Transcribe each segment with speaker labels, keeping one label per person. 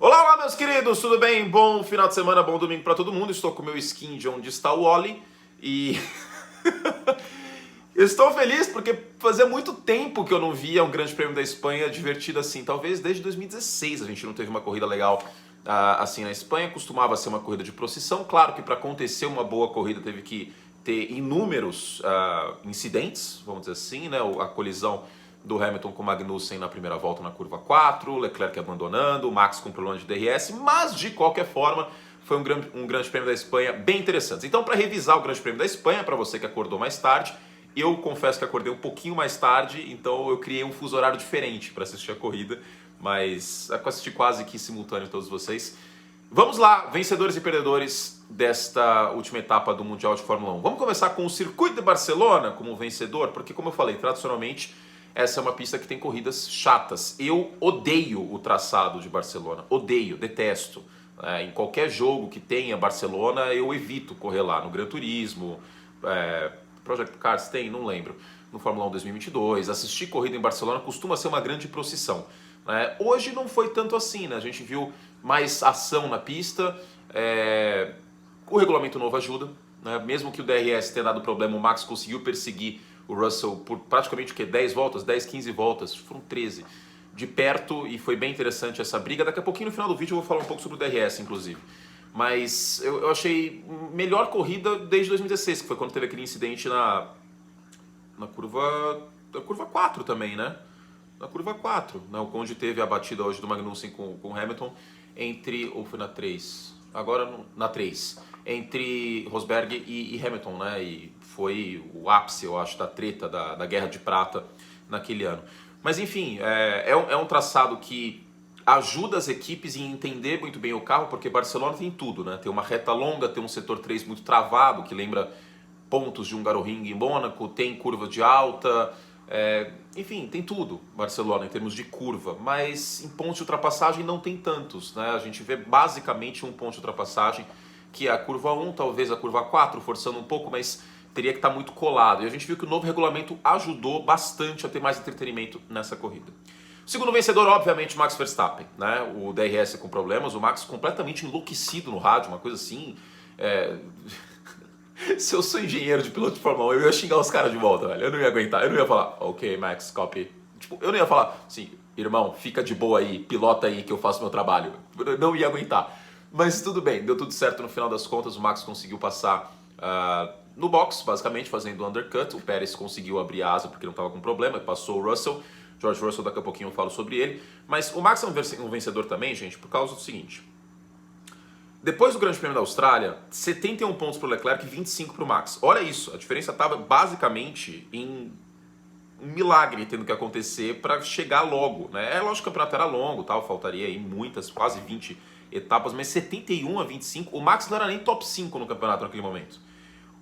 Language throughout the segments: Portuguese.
Speaker 1: Olá, olá, meus queridos, tudo bem? Bom final de semana, bom domingo para todo mundo. Estou com o meu skin de onde está o Oli e estou feliz porque fazia muito tempo que eu não via um Grande Prêmio da Espanha divertido assim. Talvez desde 2016 a gente não teve uma corrida legal assim na Espanha. Costumava ser uma corrida de procissão. Claro que para acontecer uma boa corrida teve que ter inúmeros incidentes, vamos dizer assim, né? A colisão do Hamilton com o Magnussen na primeira volta na curva 4, Leclerc abandonando, o Max com problema de DRS, mas de qualquer forma foi um grande prêmio da Espanha bem interessante. Então, para revisar o Grande Prêmio da Espanha, para você que acordou mais tarde, eu confesso que acordei um pouquinho mais tarde, então eu criei um fuso horário diferente para assistir a corrida, mas assisti quase que simultâneo todos vocês. Vamos lá, vencedores e perdedores desta última etapa do Mundial de Fórmula 1. Vamos começar com o Circuito de Barcelona como vencedor, porque como eu falei, tradicionalmente essa é uma pista que tem corridas chatas. Eu odeio o traçado de Barcelona, odeio, detesto. Em qualquer jogo que tenha Barcelona, eu evito correr lá. No Gran Turismo, Project Cars tem, não lembro. No Fórmula 1 2022, assistir corrida em Barcelona costuma ser uma grande procissão. Hoje não foi tanto assim, né? A gente viu mais ação na pista, o regulamento novo ajuda, né? Mesmo que o DRS tenha dado problema, o Max conseguiu perseguir o Russell por praticamente 10 voltas, 10, 15 voltas, foram 13, de perto, e foi bem interessante essa briga. Daqui a pouquinho no final do vídeo eu vou falar um pouco sobre o DRS, inclusive. Mas eu achei melhor corrida desde 2016, que foi quando teve aquele incidente na curva 4 também, né? Na curva 4, né? Onde teve a batida hoje do Magnussen com o Hamilton, ou foi na 3? Agora na 3, entre Rosberg e Hamilton, né? E foi o ápice, eu acho, da treta, da Guerra de Prata naquele ano. Mas enfim, é um traçado que ajuda as equipes em entender muito bem o carro, porque Barcelona tem tudo, né? Tem uma reta longa, tem um setor 3 muito travado, que lembra pontos de Hungaroring em Mônaco, tem curva de alta, enfim, tem tudo Barcelona em termos de curva, mas em pontos de ultrapassagem não tem tantos, né? A gente vê basicamente um ponto de ultrapassagem, que é a curva 1, talvez a curva 4, forçando um pouco, mas teria que estar muito colado. E a gente viu que o novo regulamento ajudou bastante a ter mais entretenimento nessa corrida. O segundo vencedor, obviamente, Max Verstappen, né? O DRS com problemas, o Max completamente enlouquecido no rádio, uma coisa assim. Se eu sou engenheiro de piloto de Fórmula 1, eu ia xingar os caras de volta, velho. Eu não ia aguentar, eu não ia falar, ok, Max, copy. Tipo, eu não ia falar assim, irmão, fica de boa aí, pilota aí que eu faço meu trabalho. Eu não ia aguentar. Mas tudo bem, deu tudo certo no final das contas, o Max conseguiu passar no box, basicamente, fazendo o undercut. O Pérez conseguiu abrir a asa porque não estava com problema, passou o Russell. George Russell, daqui a pouquinho eu falo sobre ele. Mas o Max é um vencedor também, gente, por causa do seguinte. Depois do Grande Prêmio da Austrália, 71 pontos para o Leclerc e 25 para o Max. Olha isso, a diferença estava basicamente em um milagre tendo que acontecer para chegar logo, né? É lógico que o campeonato era longo, tal, faltaria aí muitas, quase 20 etapas, mas 71 a 25, o Max não era nem top 5 no campeonato naquele momento.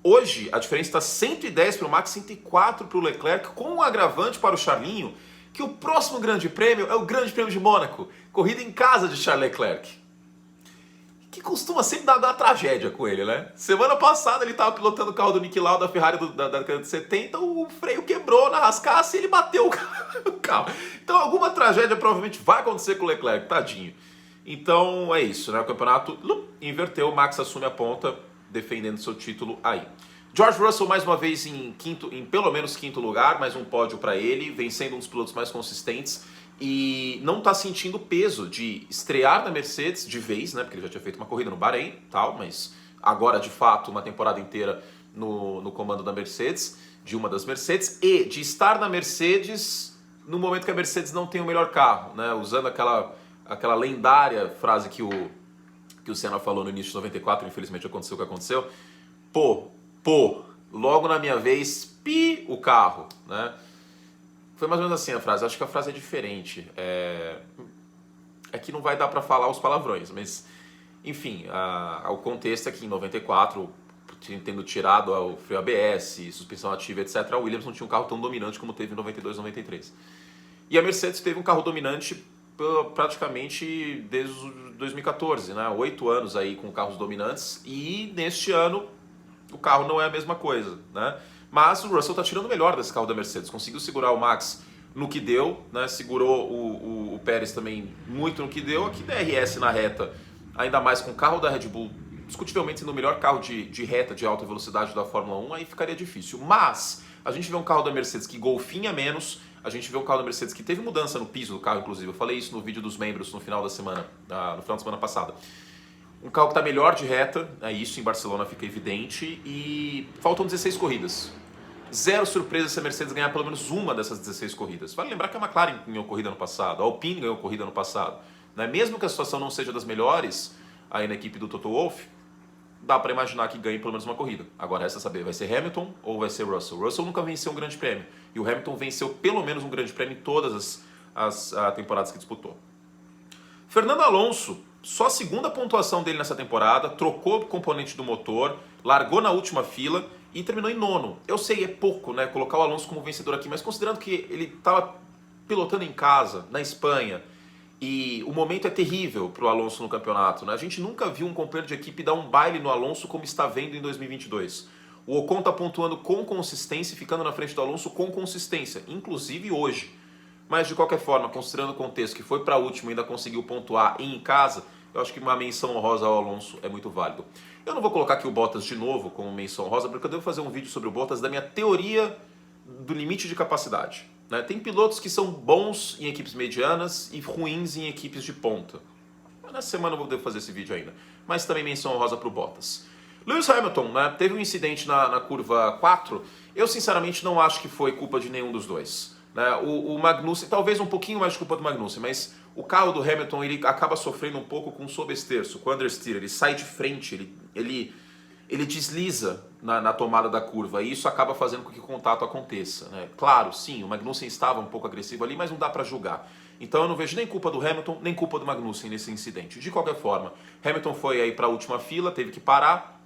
Speaker 1: Hoje, a diferença está 110 para o Max, 104 para o Leclerc, com um agravante para o Charlinho, que o próximo Grande Prêmio é o Grande Prêmio de Mônaco, corrida em casa de Charles Leclerc, que costuma sempre dar tragédia com ele, né? Semana passada ele estava pilotando o carro do Niki Lauda da Ferrari da década de 70, o freio quebrou na rascaça e ele bateu o carro. Então alguma tragédia provavelmente vai acontecer com o Leclerc, tadinho. Então é isso, né? O campeonato inverteu, o Max assume a ponta, defendendo seu título aí. George Russell mais uma vez em pelo menos quinto lugar, mais um pódio para ele, vencendo um dos pilotos mais consistentes e não está sentindo o peso de estrear na Mercedes de vez, né? Porque ele já tinha feito uma corrida no Bahrein, tal, mas agora de fato uma temporada inteira no comando da Mercedes, de uma das Mercedes, e de estar na Mercedes no momento que a Mercedes não tem o melhor carro, né? Usando aquela lendária frase que o Senna falou no início de 94, infelizmente aconteceu o que aconteceu. Logo na minha vez, o carro, né? Foi mais ou menos assim a frase, acho que a frase é diferente. É que não vai dar pra falar os palavrões, mas enfim, o contexto é que em 94, tendo tirado o freio ABS, suspensão ativa, etc., a Williams não tinha um carro tão dominante como teve em 92, 93. E a Mercedes teve um carro dominante praticamente desde 2014, né? 8 anos aí com carros dominantes, e neste ano o carro não é a mesma coisa, né? Mas o Russell está tirando o melhor desse carro da Mercedes, conseguiu segurar o Max no que deu, né? Segurou o Pérez também muito no que deu. Aqui DRS na reta, ainda mais com o carro da Red Bull, discutivelmente sendo o melhor carro de reta de alta velocidade da Fórmula 1, aí ficaria difícil. Mas a gente vê um carro da Mercedes que golfinha menos, a gente vê um carro da Mercedes que teve mudança no piso do carro, inclusive. Eu falei isso no vídeo dos membros no final da semana, no final da semana passada. Um carro que está melhor de reta, isso em Barcelona fica evidente, e faltam 16 corridas. Zero surpresa se a Mercedes ganhar pelo menos uma dessas 16 corridas. Vale lembrar que a McLaren ganhou corrida no passado, a Alpine ganhou corrida no passado. Né? Mesmo que a situação não seja das melhores aí na equipe do Toto Wolff, dá para imaginar que ganhe pelo menos uma corrida. Agora resta saber, vai ser Hamilton ou vai ser Russell? Russell nunca venceu um grande prêmio, e o Hamilton venceu pelo menos um grande prêmio em todas as temporadas que disputou. Fernando Alonso, só a segunda pontuação dele nessa temporada, trocou o componente do motor, largou na última fila e terminou em nono. Eu sei, é pouco, né, colocar o Alonso como vencedor aqui, mas considerando que ele estava pilotando em casa, na Espanha, e o momento é terrível para o Alonso no campeonato, né? A gente nunca viu um companheiro de equipe dar um baile no Alonso como está vendo em 2022. O Ocon está pontuando com consistência e ficando na frente do Alonso com consistência, inclusive hoje. Mas de qualquer forma, considerando o contexto que foi para último e ainda conseguiu pontuar em casa, eu acho que uma menção honrosa ao Alonso é muito válido. Eu não vou colocar aqui o Bottas de novo como menção honrosa, porque eu devo fazer um vídeo sobre o Bottas da minha teoria do limite de capacidade. Né? Tem pilotos que são bons em equipes medianas e ruins em equipes de ponta. Nessa semana eu devo fazer esse vídeo ainda. Mas também menção honrosa para o Bottas. Lewis Hamilton, né, teve um incidente na curva 4. Eu sinceramente não acho que foi culpa de nenhum dos dois. Né? O Magnussen, talvez um pouquinho mais de culpa do Magnussen, mas o carro do Hamilton ele acaba sofrendo um pouco com o sobesterço, com o understeer. Ele sai de frente, ele desliza na tomada da curva e isso acaba fazendo com que o contato aconteça. Né? Claro, sim, o Magnussen estava um pouco agressivo ali, mas não dá para julgar. Então eu não vejo nem culpa do Hamilton, nem culpa do Magnussen nesse incidente. De qualquer forma, Hamilton foi aí para a última fila, teve que parar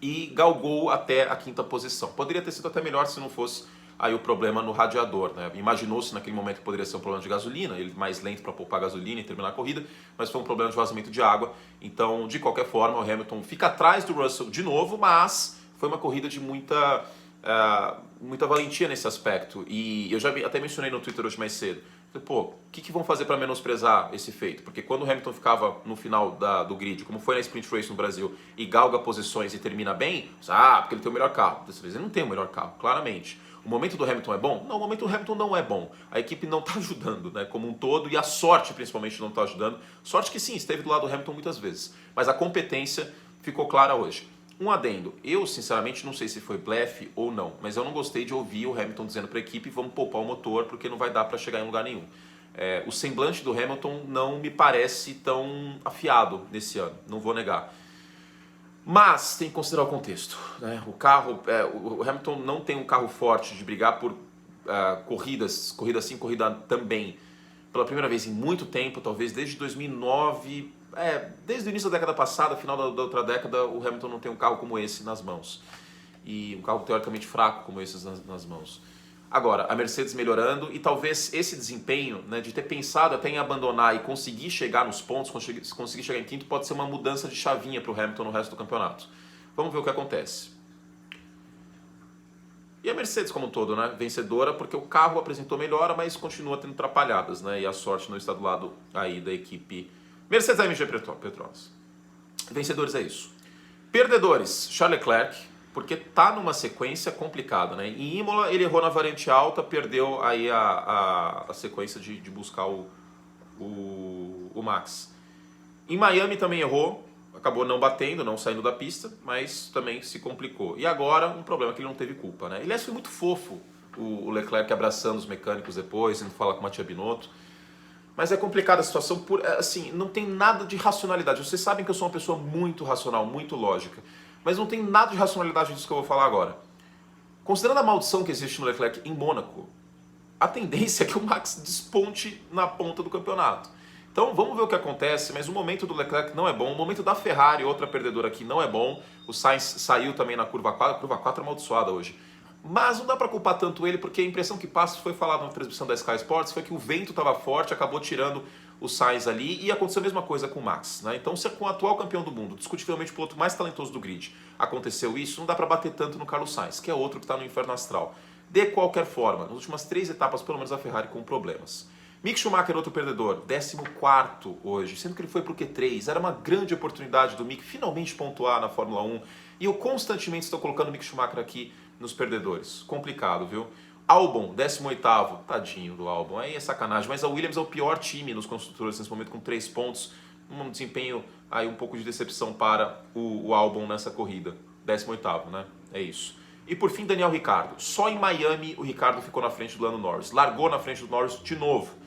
Speaker 1: e galgou até a quinta posição. Poderia ter sido até melhor se não fosse aí o problema no radiador, né? Imaginou-se naquele momento que poderia ser um problema de gasolina, ele mais lento para poupar gasolina e terminar a corrida, mas foi um problema de vazamento de água. Então, de qualquer forma, o Hamilton fica atrás do Russell de novo, mas foi uma corrida de muita valentia nesse aspecto. E eu já até mencionei no Twitter hoje mais cedo. Pô, o que vão fazer para menosprezar esse feito? Porque quando o Hamilton ficava no final do grid, como foi na Sprint Race no Brasil, e galga posições e termina bem, porque ele tem o melhor carro. Dessa vez ele não tem o melhor carro, claramente. O momento do Hamilton é bom? Não, o momento do Hamilton não é bom. A equipe não está ajudando, né, como um todo, e a sorte principalmente não está ajudando. Sorte que sim, esteve do lado do Hamilton muitas vezes. Mas a competência ficou clara hoje. Um adendo, eu sinceramente não sei se foi blefe ou não, mas eu não gostei de ouvir o Hamilton dizendo para a equipe vamos poupar o motor porque não vai dar para chegar em lugar nenhum. O semblante do Hamilton não me parece tão afiado nesse ano, não vou negar. Mas tem que considerar o contexto. Né? O Hamilton não tem um carro forte de brigar por corrida sim, corrida também. Pela primeira vez em muito tempo, talvez desde 2009, desde o início da década passada, final da outra década, o Hamilton não tem um carro como esse nas mãos. E um carro teoricamente fraco como esse nas mãos. Agora, a Mercedes melhorando e talvez esse desempenho, né, de ter pensado até em abandonar e conseguir chegar nos pontos, conseguir chegar em quinto, pode ser uma mudança de chavinha para o Hamilton no resto do campeonato. Vamos ver o que acontece. E a Mercedes como um todo, né, vencedora, porque o carro apresentou melhora, mas continua tendo atrapalhadas, né, e a sorte não está do lado aí da equipe Mercedes AMG Petronas. Vencedores é isso. Perdedores, Charles Leclerc, porque tá numa sequência complicada, né? Em Imola ele errou na variante alta, perdeu aí a sequência de buscar o Max. Em Miami também errou, acabou não batendo, não saindo da pista, mas também se complicou. E agora um problema que ele não teve culpa, né? Aliás, foi muito fofo o Leclerc abraçando os mecânicos depois, indo falar com o Mattia Binotto. Mas é complicada a situação, assim, não tem nada de racionalidade. Vocês sabem que eu sou uma pessoa muito racional, muito lógica. Mas não tem nada de racionalidade disso que eu vou falar agora. Considerando a maldição que existe no Leclerc em Mônaco, a tendência é que o Max desponte na ponta do campeonato. Então vamos ver o que acontece, mas o momento do Leclerc não é bom, o momento da Ferrari, outra perdedora aqui, não é bom. O Sainz saiu também na curva 4, a curva 4 é amaldiçoada hoje. Mas não dá para culpar tanto ele, porque a impressão que passa, foi falado na transmissão da Sky Sports, foi que o vento estava forte, acabou tirando o Sainz ali, e aconteceu a mesma coisa com o Max. Né? Então, se com o atual campeão do mundo, discutivelmente o piloto mais talentoso do grid, aconteceu isso, não dá para bater tanto no Carlos Sainz, que é outro que está no inferno astral. De qualquer forma, nas últimas 3 etapas, pelo menos a Ferrari com problemas. Mick Schumacher, outro perdedor, 14º hoje, sendo que ele foi para o Q3. Era uma grande oportunidade do Mick finalmente pontuar na Fórmula 1. E eu constantemente estou colocando o Mick Schumacher aqui nos perdedores. Complicado, viu? Albon, 18º. Tadinho do Albon, aí é sacanagem. Mas a Williams é o pior time nos construtores nesse momento, com 3 pontos. Um desempenho aí um pouco de decepção para o Albon nessa corrida. 18º, né? É isso. E por fim, Daniel Ricciardo. Só em Miami o Ricciardo ficou na frente do Lando Norris. Largou na frente do Norris de novo.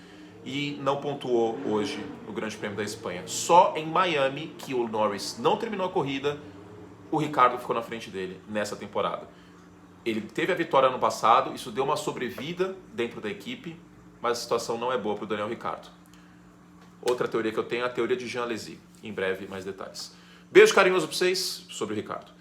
Speaker 1: E não pontuou hoje no Grande Prêmio da Espanha. Só em Miami, que o Norris não terminou a corrida, o Ricciardo ficou na frente dele nessa temporada. Ele teve a vitória ano passado, isso deu uma sobrevida dentro da equipe, mas a situação não é boa para o Daniel Ricciardo. Outra teoria que eu tenho é a teoria de Jean Alesi. Em breve, mais detalhes. Beijo carinhoso para vocês sobre o Ricciardo.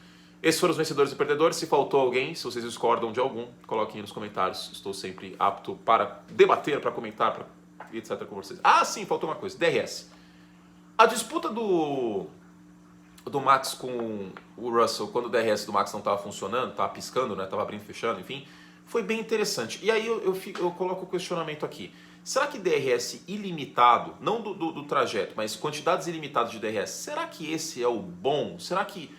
Speaker 1: Esses foram os vencedores e perdedores. Se faltou alguém, se vocês discordam de algum, coloquem nos comentários. Estou sempre apto para debater, para comentar, para etc. com vocês. Ah, sim, faltou uma coisa. DRS. A disputa do Max com o Russell, quando o DRS do Max não estava funcionando, estava piscando, né? Estava abrindo e fechando, enfim, foi bem interessante. E aí eu coloco o questionamento aqui. Será que DRS ilimitado, não do trajeto, mas quantidades ilimitadas de DRS, será que esse é o bom? Será que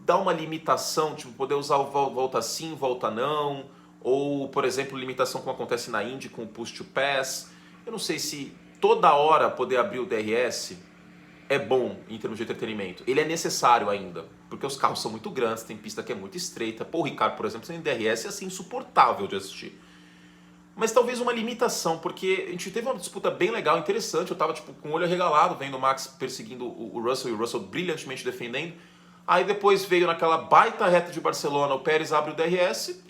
Speaker 1: dá uma limitação, tipo, poder usar o volta sim, volta não? Ou, por exemplo, limitação como acontece na Indy com o push to pass? Eu não sei se toda hora poder abrir o DRS é bom em termos de entretenimento. Ele é necessário ainda, porque os carros são muito grandes, tem pista que é muito estreita. Pô, o Ricardo, por exemplo, sem DRS é assim insuportável de assistir. Mas talvez uma limitação, porque a gente teve uma disputa bem legal, interessante. Eu tava tipo, com o olho arregalado vendo o Max perseguindo o Russell e o Russell brilhantemente defendendo. Aí depois veio naquela baita reta de Barcelona, o Pérez abre o DRS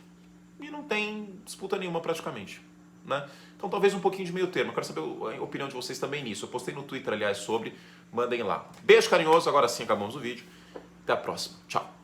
Speaker 1: e não tem disputa nenhuma praticamente, né? Então talvez um pouquinho de meio termo. Eu quero saber a opinião de vocês também nisso. Eu postei no Twitter, aliás, sobre. Mandem lá. Beijo carinhoso. Agora sim acabamos o vídeo. Até a próxima. Tchau.